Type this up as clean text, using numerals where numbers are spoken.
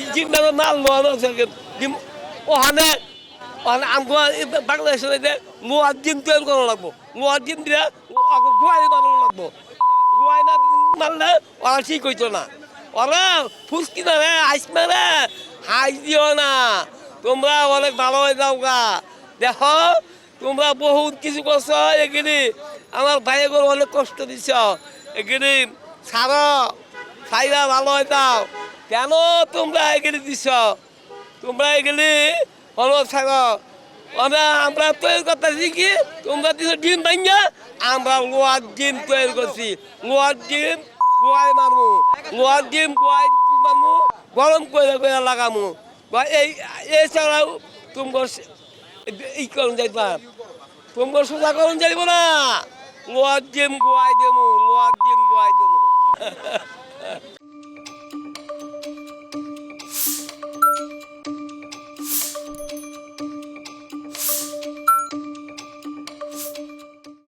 জিনটা মাল ওখানে ওখানে আমরা বাংলাদেশে লোহার জিন তৈরি করা লাগবো লোহার জিন দিয়ে গুয়াই বানানো লাগবো গুয়াই না মারলে ওরা ঠিক হইতো না ওরা ফুসকি না রে আইস মারে হাইস দিও না তোমরা অনেক ভালো হয়ে যাও গা দেখো তোমরা বহুত কিছু করছো এগুলি আমার ভাইয়ের অনেক কষ্ট দিছ এগুলি ছাড়ো খাইরা ভালো হয়ে যাও কেন তোমরা এগুলি দিছ তোমরা এগুলি হলো ছাড়ো আমরা তৈরি করতেছি কি তোমরা দিছ ডিম ভাঙ্গা আমরা লোহার ডিম তৈরি করছি লোহার ডিম গোয়াই মারমু লোহার ডিম গোয়াই মারমু গরম করে করে লাগামু এই এছাড়াও তোমার ই করুন যাইবা তোমার সোজা করুন যাইব না লোহার ডিম গোয়াই দেবো লোহার ডিম গোয়াই দেবো